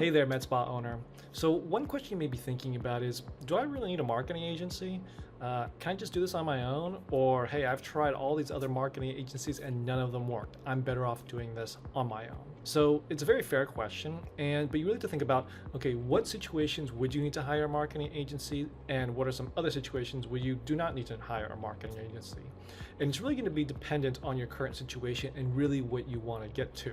Hey there, MedSpa owner. So one question you may be thinking about is, do I really need a marketing agency? Can I just do this on my own? Or, hey, I've tried all these other marketing agencies and none of them worked. I'm better off doing this on my own. So it's a very fair question, but you really have to think about, okay, what situations would you need to hire a marketing agency, and what are some other situations where you do not need to hire a marketing agency? And it's really going to be dependent on your current situation and really what you want to get to.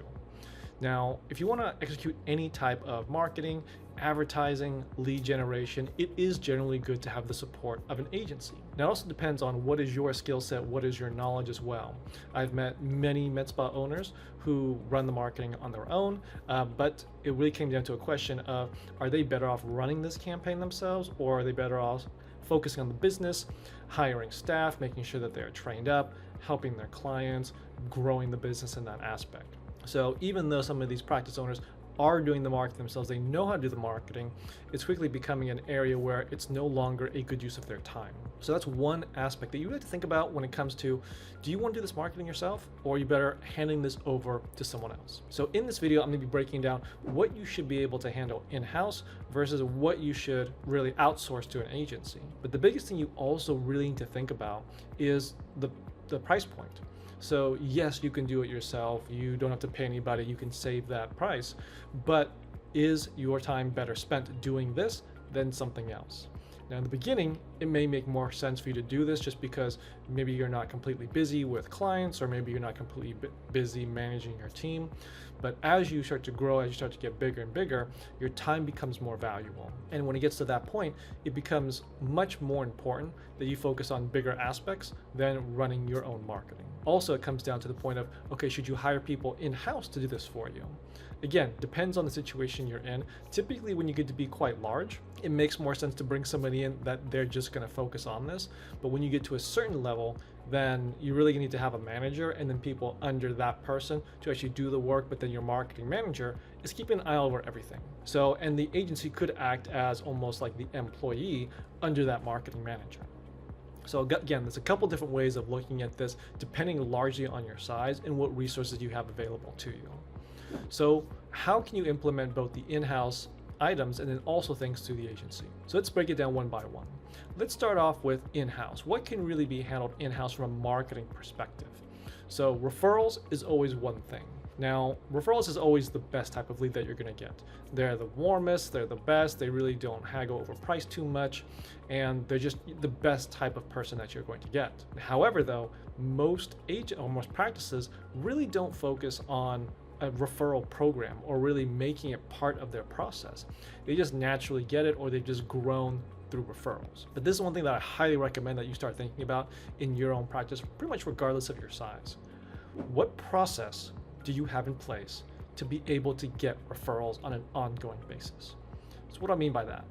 Now, if you want to execute any type of marketing, advertising, lead generation, it is generally good to have the support of an agency. Now, it also depends on what is your skill set, what is your knowledge as well. I've met many MedSpa owners who run the marketing on their own, but it really came down to a question of, are they better off running this campaign themselves, or are they better off focusing on the business, hiring staff, making sure that they're trained up, helping their clients, growing the business in that aspect. So even though some of these practice owners are doing the marketing themselves, they know how to do the marketing, it's quickly becoming an area where it's no longer a good use of their time. So that's one aspect that you have to think about when it comes to, do you want to do this marketing yourself, or are you better handing this over to someone else? So in this video, I'm going to be breaking down what you should be able to handle in-house versus what you should really outsource to an agency. But the biggest thing you also really need to think about is the price point. So yes, you can do it yourself. You don't have to pay anybody. You can save that price. But is your time better spent doing this than something else? Now, in the beginning, it may make more sense for you to do this just because maybe you're not completely busy with clients, or maybe you're not completely busy managing your team. But as you start to grow, as you start to get bigger and bigger, your time becomes more valuable. And when it gets to that point, it becomes much more important that you focus on bigger aspects than running your own marketing. Also, it comes down to the point of, okay, should you hire people in-house to do this for you? Again, depends on the situation you're in. Typically, when you get to be quite large, it makes more sense to bring somebody in that they're just going to focus on this. But when you get to a certain level, then you really need to have a manager and then people under that person to actually do the work, but then your marketing manager is keeping an eye over everything. So, and the agency could act as almost like the employee under that marketing manager. So again, there's a couple different ways of looking at this depending largely on your size and what resources you have available to you. So how can you implement both the in-house items and then also things through the agency? So let's break it down one by one. Let's start off with in-house. What can really be handled in-house from a marketing perspective? So referrals is always one thing. Now, referrals is always the best type of lead that you're going to get. They're the warmest, they're the best, they really don't haggle over price too much, and they're just the best type of person that you're going to get. However, though, most practices really don't focus on a referral program or really making it part of their process. They just naturally get it, or they've just grown through referrals. But this is one thing that I highly recommend that you start thinking about in your own practice, pretty much regardless of your size. What process do you have in place to be able to get referrals on an ongoing basis? So what do I mean by that?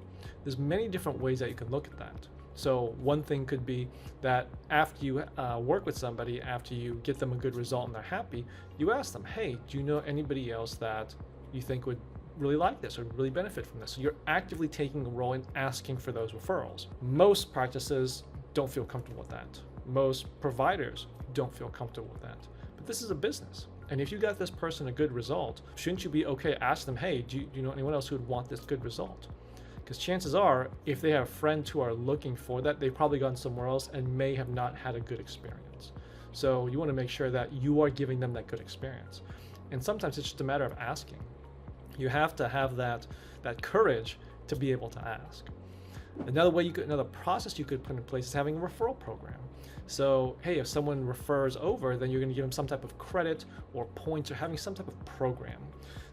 There's many different ways that you can look at that. So one thing could be that after you work with somebody, after you get them a good result and they're happy, you ask them, hey, do you know anybody else that you think would really like this or really benefit from this? So you're actively taking a role in asking for those referrals. Most practices don't feel comfortable with that. Most providers don't feel comfortable with that. But this is a business. And if you got this person a good result, shouldn't you be okay ask them, hey, do you know anyone else who would want this good result? Because chances are, if they have friends who are looking for that, they've probably gone somewhere else and may have not had a good experience. So you want to make sure that you are giving them that good experience. And sometimes it's just a matter of asking. You have to have that courage to be able to ask. Another process you could put in place is having a referral program. So, hey, if someone refers over, then you're going to give them some type of credit or points, or having some type of program.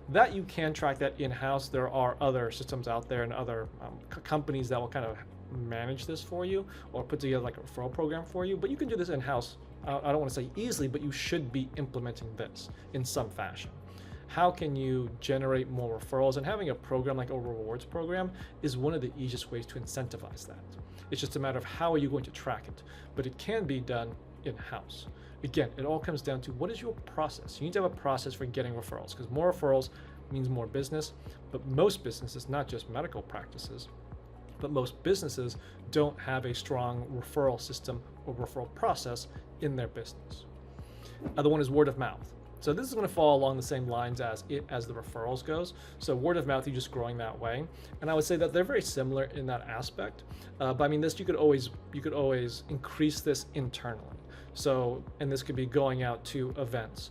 That you can track that in-house. There are other systems out there and other companies that will kind of manage this for you or put together like a referral program for you, but you can do this in-house. I don't want to say easily, but you should be implementing this in some fashion. How can you generate more referrals? And having a program like a rewards program is one of the easiest ways to incentivize that. It's just a matter of how are you going to track it, but it can be done in-house. Again, it all comes down to what is your process. You need to have a process for getting referrals, because more referrals means more business. But most businesses, not just medical practices, but most businesses don't have a strong referral system or referral process in their business. Other one is word of mouth. So this is going to fall along the same lines as the referrals goes. So word of mouth, you're just growing that way, and I would say that they're very similar in that aspect. But I mean, this you could always increase this internally. So, and this could be going out to events,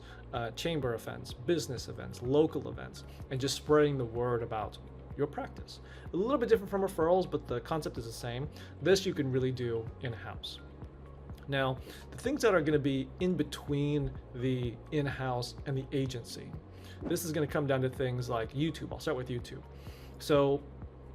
chamber events, business events, local events, and just spreading the word about your practice. A little bit different from referrals, but the concept is the same. This you can really do in-house. Now, the things that are going to be in between the in-house and the agency, this is going to come down to things like YouTube. I'll start with YouTube. So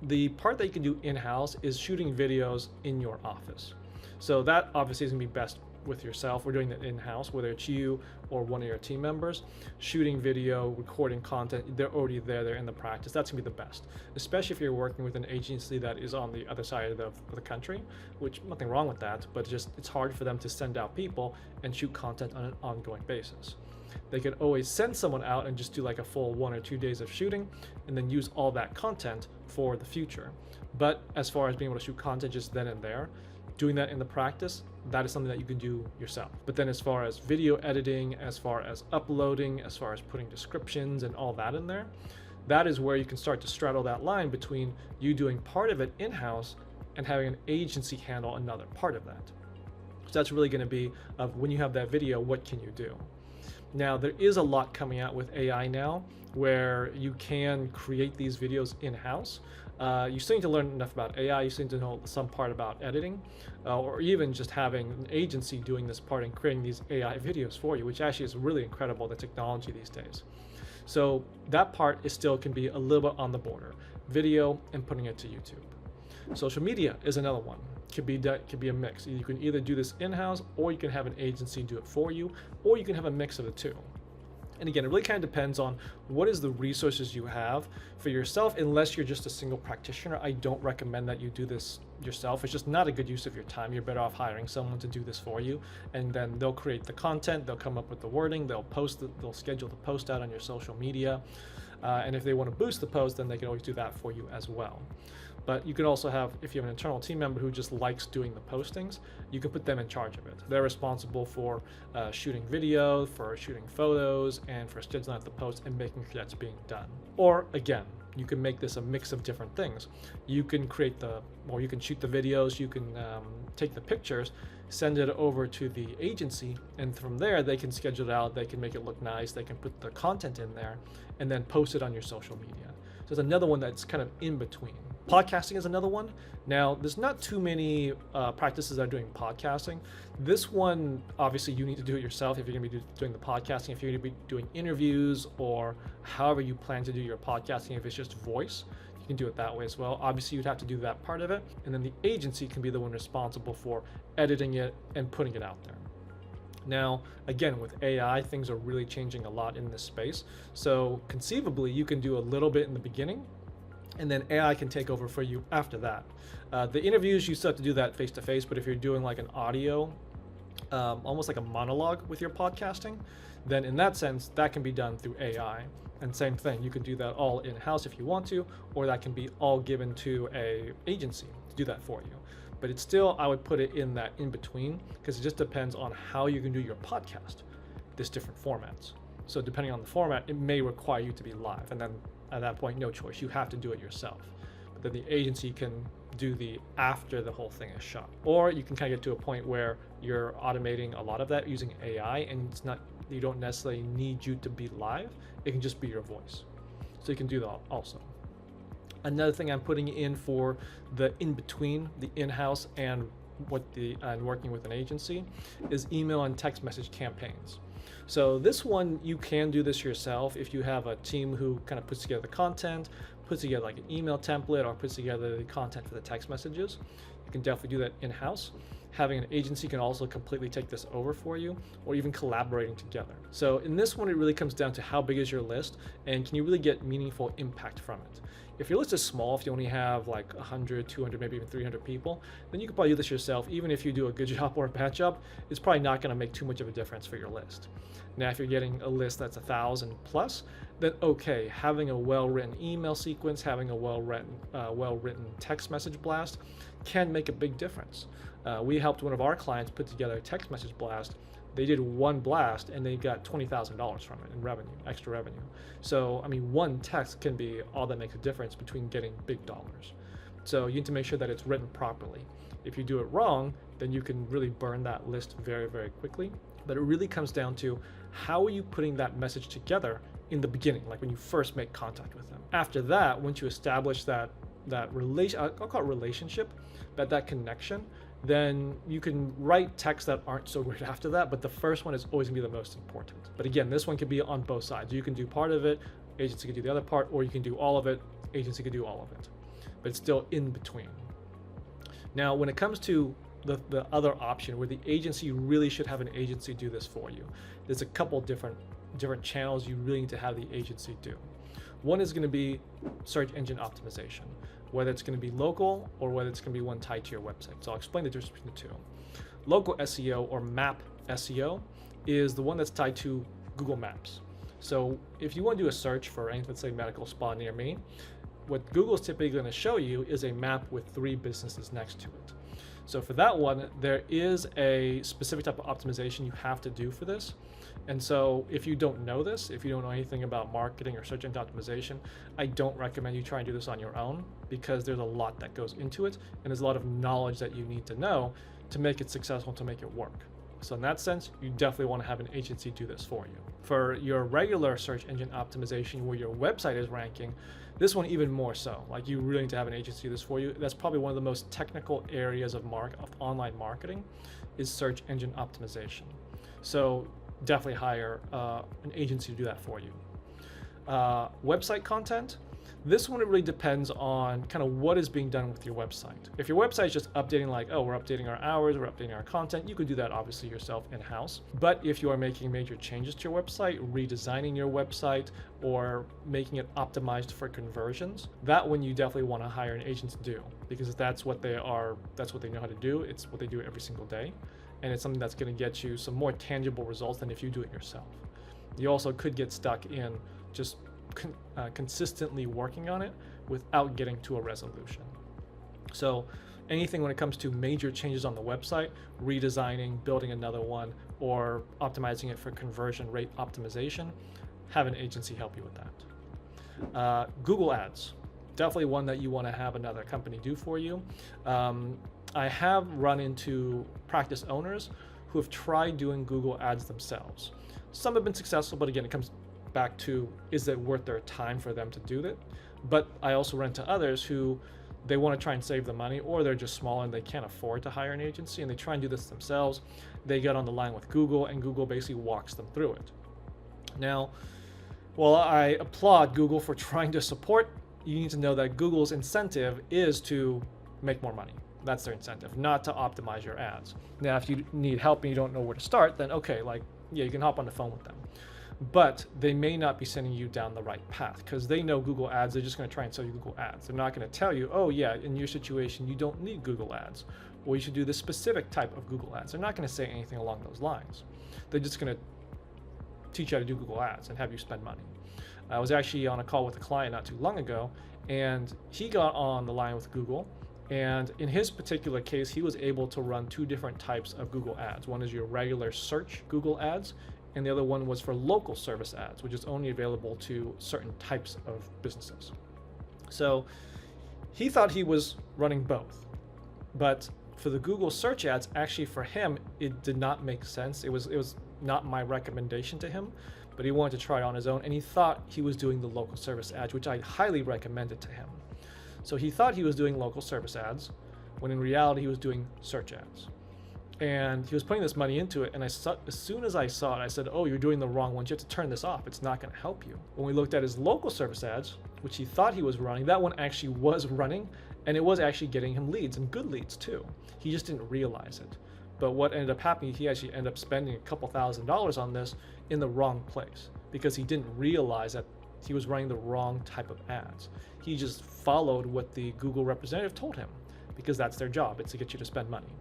the part that you can do in-house is shooting videos in your office. So that obviously is going to be best with yourself. We're doing that in-house, whether it's you or one of your team members, shooting video, recording content, they're already there, they're in the practice. That's gonna be the best, especially if you're working with an agency that is on the other side of the country, which nothing wrong with that, but it's hard for them to send out people and shoot content on an ongoing basis. They could always send someone out and just do like a full 1 or 2 days of shooting and then use all that content for the future. But as far as being able to shoot content just then and there, doing that in the practice, that is something that you can do yourself. But then as far as video editing, as far as uploading, as far as putting descriptions and all that in there, that is where you can start to straddle that line between you doing part of it in-house and having an agency handle another part of that. So that's really going to be of when you have that video, what can you do? Now, there is a lot coming out with AI now where you can create these videos in-house. You still need to learn enough about AI, you still need to know some part about editing, or even just having an agency doing this part and creating these AI videos for you, which actually is really incredible, the technology these days. So that part is still can be a little bit on the border, video and putting it to YouTube. Social media is another one. Could be a mix. You can either do this in-house, or you can have an agency do it for you, or you can have a mix of the two. And again, it really kind of depends on what is the resources you have for yourself. Unless you're just a single practitioner, I don't recommend that you do this yourself. It's just not a good use of your time. You're better off hiring someone to do this for you, and then they'll create the content, they'll come up with the wording, they'll schedule the post out on your social media, and if they want to boost the post, then they can always do that for you as well. But you can also have, if you have an internal team member who just likes doing the postings, you can put them in charge of it. They're responsible for shooting video, for shooting photos, and for scheduling out the post and making sure that's being done. Or again, you can make this a mix of different things. You can you can shoot the videos, you can take the pictures, send it over to the agency, and from there they can schedule it out, they can make it look nice, they can put the content in there, and then post it on your social media. So it's another one that's kind of in between. Podcasting is another one. Now, there's not too many practices that are doing podcasting. This one, obviously, you need to do it yourself if you're going to be doing the podcasting. If you're going to be doing interviews or however you plan to do your podcasting, if it's just voice, you can do it that way as well. Obviously, you'd have to do that part of it. And then the agency can be the one responsible for editing it and putting it out there. Now, again, with AI, things are really changing a lot in this space. So conceivably, you can do a little bit in the beginning, and then AI can take over for you after that. The interviews, you still have to do that face-to-face, but if you're doing like an audio, almost like a monologue with your podcasting, then in that sense, that can be done through AI. And same thing, you can do that all in-house if you want to, or that can be all given to a agency to do that for you. But it's still, I would put it in that in-between, because it just depends on how you can do your podcast. There's different formats. So depending on the format, it may require you to be live, and then at that point, no choice. You have to do it yourself. But then the agency can do the after the whole thing is shot. Or you can kind of get to a point where you're automating a lot of that using AI, and it's not, you don't necessarily need you to be live. It can just be your voice. So you can do that also. Another thing I'm putting in for the in-between, the in-house and working with an agency, is email and text message campaigns. So this one, you can do this yourself if you have a team who kind of puts together the content, puts together like an email template, or puts together the content for the text messages. You can definitely do that in-house. Having an agency can also completely take this over for you, or even collaborating together. So in this one, it really comes down to how big is your list, and can you really get meaningful impact from it. If your list is small, if you only have like 100, 200, maybe even 300 people, then you can probably do this yourself. Even if you do a good job or a bad job, it's probably not going to make too much of a difference for your list. Now, if you're getting a list that's 1,000 plus, then okay, having a well-written email sequence, having a well-written text message blast can make a big difference. We helped one of our clients put together a text message blast they did one blast and they got $20,000 from it in revenue, extra revenue. So, I mean, one text can be all that makes a difference between getting big dollars. So you need to make sure that it's written properly. If you do it wrong, then you can really burn that list very, very quickly. But it really comes down to how are you putting that message together in the beginning, like when you first make contact with them. After that, once you establish that relation, I'll call it relationship, that connection, then you can write texts that aren't so great after that, but the first one is always gonna be the most important. But again, this one can be on both sides. You can do part of it, agency can do the other part, or you can do all of it, agency can do all of it. But it's still in between. Now, when it comes to the other option where the agency really should have an agency do this for you, there's a couple different channels you really need to have the agency do. One is going to be search engine optimization, whether it's going to be local or whether it's going to be one tied to your website. So I'll explain the difference between the two. Local SEO or map SEO is the one that's tied to Google Maps. So if you want to do a search for anything, let's say medical spa near me, what Google's typically going to show you is a map with 3 businesses next to it. So for that one, there is a specific type of optimization you have to do for this. And so if you don't know this, if you don't know anything about marketing or search engine optimization, I don't recommend you try and do this on your own, because there's a lot that goes into it and there's a lot of knowledge that you need to know to make it successful, to make it work. So in that sense, you definitely want to have an agency do this for you. For your regular search engine optimization where your website is ranking, this one even more so. Like, you really need to have an agency do this for you. That's probably one of the most technical areas of online marketing is search engine optimization. So definitely hire an agency to do that for you. Website content. This one, it really depends on kind of what is being done with your website. If your website is just updating, like, oh, we're updating our hours, we're updating our content, you could do that obviously yourself in-house. But if you are making major changes to your website, redesigning your website, or making it optimized for conversions, that one you definitely want to hire an agent to do, because that's what they know how to do. It's what they do every single day. And it's something that's going to get you some more tangible results than if you do it yourself. You also could get stuck in just consistently working on it without getting to a resolution. So anything when it comes to major changes on the website, redesigning, building another one, or optimizing it for conversion rate optimization, have an agency help you with that. Google Ads, definitely one that you want to have another company do for you. I have run into practice owners who have tried doing Google Ads themselves. Some have been successful, but again, it comes back to, is it worth their time for them to do that? But I also run into others who they want to try and save the money, or they're just small and they can't afford to hire an agency and they try and do this themselves. They get on the line with Google and Google basically walks them through it. Now, while I applaud Google for trying to support, you need to know that Google's incentive is to make more money. That's their incentive, not to optimize your ads. Now, if you need help and you don't know where to start, then okay, like, yeah, you can hop on the phone with them. But they may not be sending you down the right path, because they know Google Ads. They're just going to try and sell you Google Ads. They're not going to tell you, oh yeah, in your situation, you don't need Google Ads, or you should do this specific type of Google Ads. They're not going to say anything along those lines. They're just going to teach you how to do Google Ads and have you spend money. I was actually on a call with a client not too long ago, and he got on the line with Google. And in his particular case, he was able to run 2 different types of Google Ads. One is your regular search Google Ads, and the other one was for local service ads, which is only available to certain types of businesses. So he thought he was running both, but for the Google search ads, actually for him, it did not make sense. It was not my recommendation to him, but he wanted to try it on his own, and he thought he was doing the local service ads, which I highly recommended to him. So he thought he was doing local service ads, when in reality he was doing search ads. And he was putting this money into it, and as soon as I saw it, I said, oh, you're doing the wrong ones. You have to turn this off. It's not going to help you. When we looked at his local service ads, which he thought he was running, that one actually was running, and it was actually getting him leads, and good leads too. He just didn't realize it. But what ended up happening, he actually ended up spending a couple $1,000s on this in the wrong place, because he didn't realize that he was running the wrong type of ads. He just followed what the Google representative told him, because that's their job. It's to get you to spend money.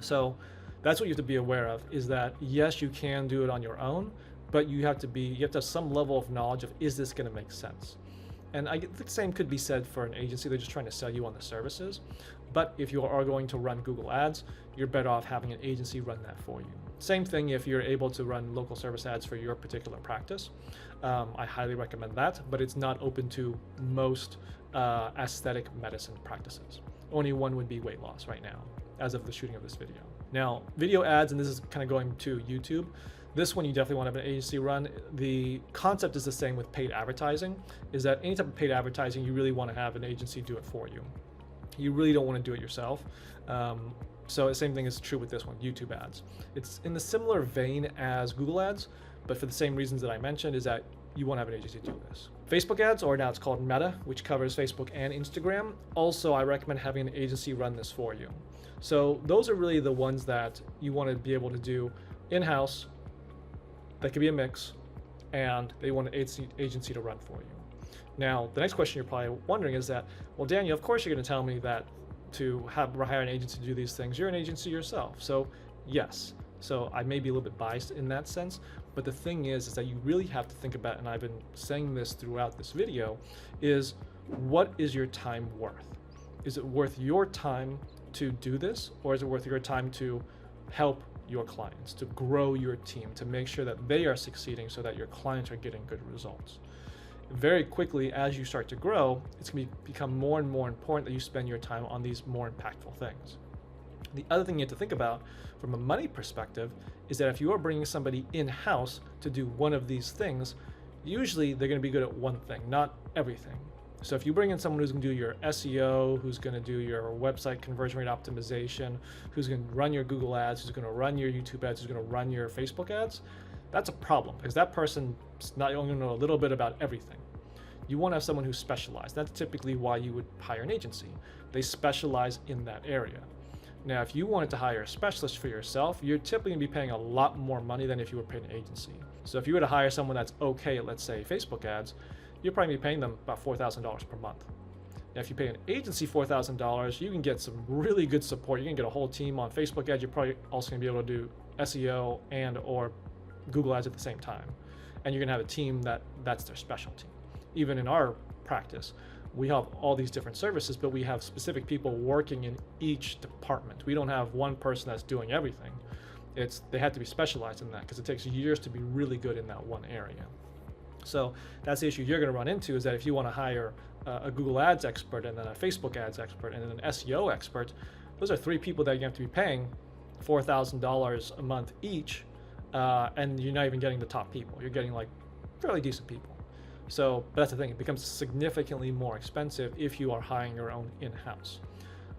So that's what you have to be aware of, is that yes, you can do it on your own, but you have to have some level of knowledge of, is this going to make sense? And I think the same could be said for an agency. They're just trying to sell you on the services. But if you are going to run Google Ads, you're better off having an agency run that for you. Same thing if you're able to run local service ads for your particular practice. I highly recommend that, but it's not open to most aesthetic medicine practices. Only one would be weight loss right now, as of the shooting of this video. Now, video ads, and this is kind of going to YouTube. This one you definitely want to have an agency run. The concept is the same with paid advertising, is that any type of paid advertising, you really want to have an agency do it for you. You really don't want to do it yourself. So the same thing is true with this one, YouTube ads. It's in the similar vein as Google ads, but for the same reasons that I mentioned, is that you want to have an agency do this. Facebook ads, or now it's called Meta, which covers Facebook and Instagram. Also, I recommend having an agency run this for you. So those are really the ones that you want to be able to do in-house. That could be a mix, and they want an agency to run for you. Now, the next question you're probably wondering is that, well, Daniel, of course you're going to tell me that to hire an agency to do these things. You're an agency yourself. So yes, so I may be a little bit biased in that sense, but the thing is that you really have to think about, and I've been saying this throughout this video, is what is your time worth? Is it worth your time to do this, or is it worth your time to help your clients, to grow your team, to make sure that they are succeeding so that your clients are getting good results? Very quickly, as you start to grow, it's going to become more and more important that you spend your time on these more impactful things. The other thing you have to think about from a money perspective is that if you are bringing somebody in-house to do one of these things, usually they're going to be good at one thing, not everything. So if you bring in someone who's going to do your SEO, who's going to do your website conversion rate optimization, who's going to run your Google ads, who's going to run your YouTube ads, who's going to run your Facebook ads, that's a problem, because that person's not only going to know a little bit about everything. You want to have someone who's specialized. That's typically why you would hire an agency. They specialize in that area. Now, if you wanted to hire a specialist for yourself, you're typically going to be paying a lot more money than if you were paying an agency. So if you were to hire someone that's okay at, let's say, Facebook ads, you're probably be paying them about $4,000 per month. Now, if you pay an agency $4,000, you can get some really good support. You can get a whole team on Facebook ads. You're probably also going to be able to do SEO and or Google ads at the same time. And you're going to have a team that's their specialty. Even in our practice, we have all these different services, but we have specific people working in each department. We don't have one person that's doing everything. They have to be specialized in that, because it takes years to be really good in that one area. So that's the issue you're going to run into, is that if you want to hire a Google ads expert, and then a Facebook ads expert, and then an SEO expert, those are three people that you have to be paying $4,000 a month each, and you're not even getting the top people. You're getting like fairly decent people. So but that's the thing, it becomes significantly more expensive if you are hiring your own in-house.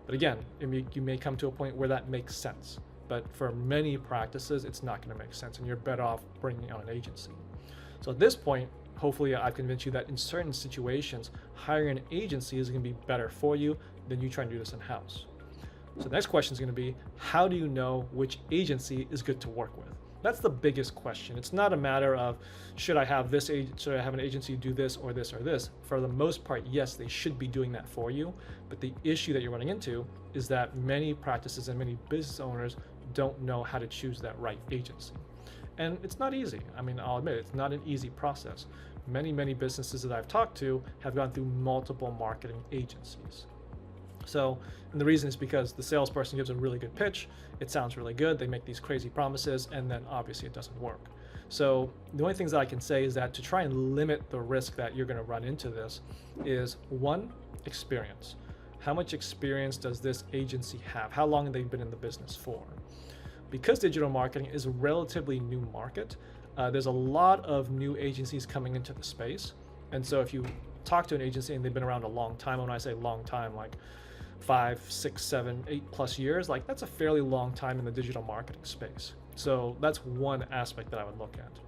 But again, you may come to a point where that makes sense. But for many practices, it's not going to make sense, and you're better off bringing on an agency. So at this point, hopefully I've convinced you that in certain situations, hiring an agency is going to be better for you than you trying to do this in-house. So the next question is going to be, how do you know which agency is good to work with? That's the biggest question. It's not a matter of, should I have an agency do this or this or this? For the most part, yes, they should be doing that for you. But the issue that you're running into is that many practices and many business owners don't know how to choose that right agency. And it's not easy. I mean, I'll admit, it's not an easy process. Many businesses that I've talked to have gone through multiple marketing agencies. So, and the reason is because the salesperson gives a really good pitch, it sounds really good, they make these crazy promises, and then obviously it doesn't work. So the only things that I can say is that to try and limit the risk that you're going to run into this is, one, experience. How much experience does this agency have? How long have they been in the business for? Because digital marketing is a relatively new market, there's a lot of new agencies coming into the space. And so if you talk to an agency and they've been around a long time, when I say long time, like 5, 6, 7, 8+ years, like that's a fairly long time in the digital marketing space. So that's one aspect that I would look at.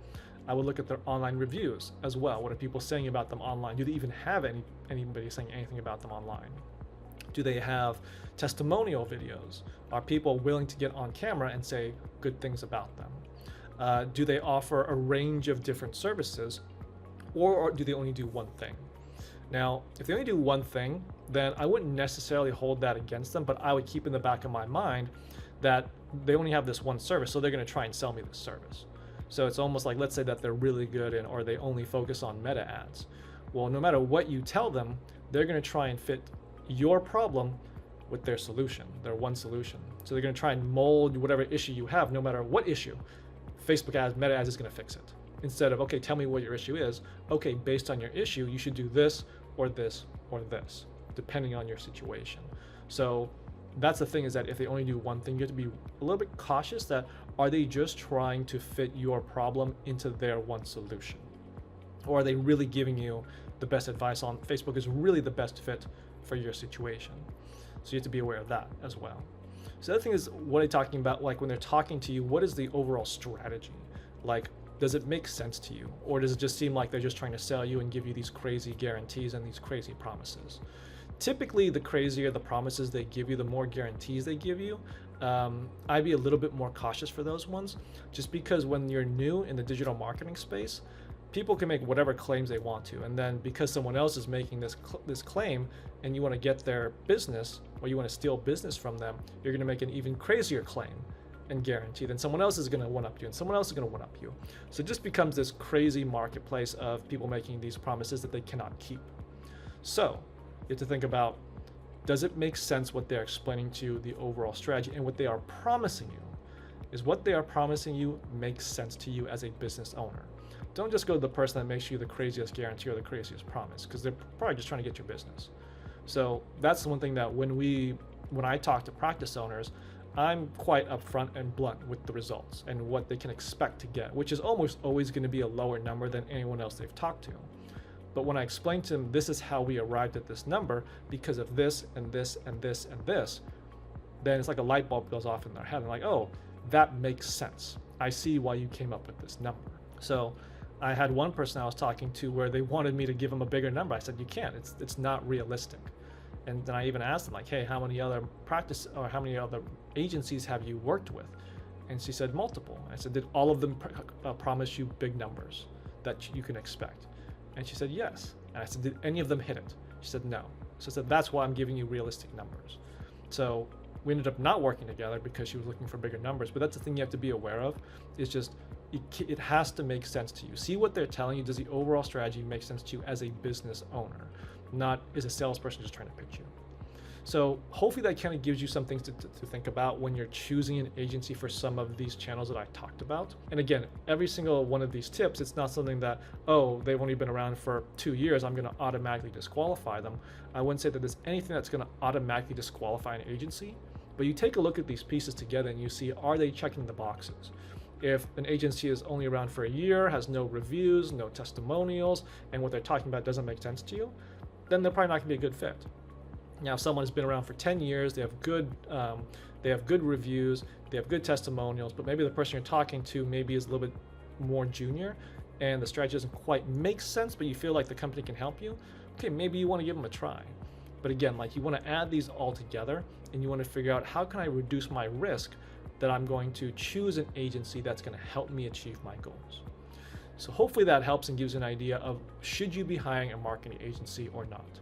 I would look at their online reviews as well. What are people saying about them online? Do they even have anybody saying anything about them online? Do they have testimonial videos? Are people willing to get on camera and say good things about them? Do they offer a range of different services, or do they only do one thing? Now, if they only do one thing, then I wouldn't necessarily hold that against them, but I would keep in the back of my mind that they only have this one service, so they're going to try and sell me this service. So it's almost like, let's say that they're really good in, or they only focus on meta ads. Well, no matter what you tell them, they're going to try and fit your problem with their solution, their one solution. So they're going to try and mold whatever issue you have, no matter what issue. Facebook ads, Meta ads is going to fix it. Instead of, okay, tell me what your issue is. Okay, based on your issue, you should do this or this or this, depending on your situation. So that's the thing, is that if they only do one thing, you have to be a little bit cautious that, are they just trying to fit your problem into their one solution? Or are they really giving you the best advice on Facebook is really the best fit for your situation? So you have to be aware of that as well. So the other thing is, what are they talking about? Like when they're talking to you, what is the overall strategy? Like, does it make sense to you? Or does it just seem like they're just trying to sell you and give you these crazy guarantees and these crazy promises? Typically, the crazier the promises they give you, the more guarantees they give you. I'd be a little bit more cautious for those ones, just because when you're new in the digital marketing space, people can make whatever claims they want to, and then because someone else is making this claim and you want to get their business, or you want to steal business from them, you're going to make an even crazier claim and guarantee. Then someone else is going to one-up you, and someone else is going to one-up you. So it just becomes this crazy marketplace of people making these promises that they cannot keep. So you have to think about, does it make sense what they're explaining to you, the overall strategy, and what they are promising you? Is what they are promising you makes sense to you as a business owner? Don't just go to the person that makes you the craziest guarantee or the craziest promise, because they're probably just trying to get your business. So that's the one thing that when I talk to practice owners, I'm quite upfront and blunt with the results and what they can expect to get, which is almost always going to be a lower number than anyone else they've talked to. But when I explain to them, this is how we arrived at this number because of this and this and this and this, then it's like a light bulb goes off in their head. And like, oh, that makes sense. I see why you came up with this number. So I had one person I was talking to where they wanted me to give them a bigger number. I said, you can't, it's not realistic. And then I even asked them, like, hey, how many other how many other agencies have you worked with? And she said multiple. I said, did all of them promise you big numbers that you can expect? And she said, yes. And I said, did any of them hit it? She said, no. So I said, that's why I'm giving you realistic numbers. So we ended up not working together because she was looking for bigger numbers. But that's the thing you have to be aware of, is just, it has to make sense to you. See what they're telling you. Does the overall strategy make sense to you as a business owner? Not as a salesperson just trying to pitch you. So hopefully that kind of gives you some things to think about when you're choosing an agency for some of these channels that I talked about. And again, every single one of these tips, it's not something that, oh, they've only been around for 2 years, I'm going to automatically disqualify them. I wouldn't say that there's anything that's going to automatically disqualify an agency, but you take a look at these pieces together and you see, are they checking the boxes? If an agency is only around for a year, has no reviews, no testimonials, and what they're talking about doesn't make sense to you, then they're probably not going to be a good fit. Now, if someone has been around for 10 years, they have good reviews, they have good testimonials, but maybe the person you're talking to maybe is a little bit more junior, and the strategy doesn't quite make sense, but you feel like the company can help you, okay, maybe you want to give them a try. But again, like, you want to add these all together, and you want to figure out, how can I reduce my risk that I'm going to choose an agency that's going to help me achieve my goals? So hopefully that helps and gives you an idea of, should you be hiring a marketing agency or not?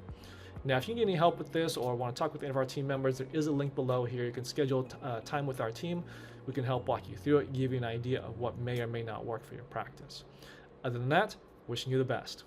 Now, if you need any help with this or want to talk with any of our team members, there is a link below here. You can schedule time with our team. We can help walk you through it, give you an idea of what may or may not work for your practice. Other than that, wishing you the best.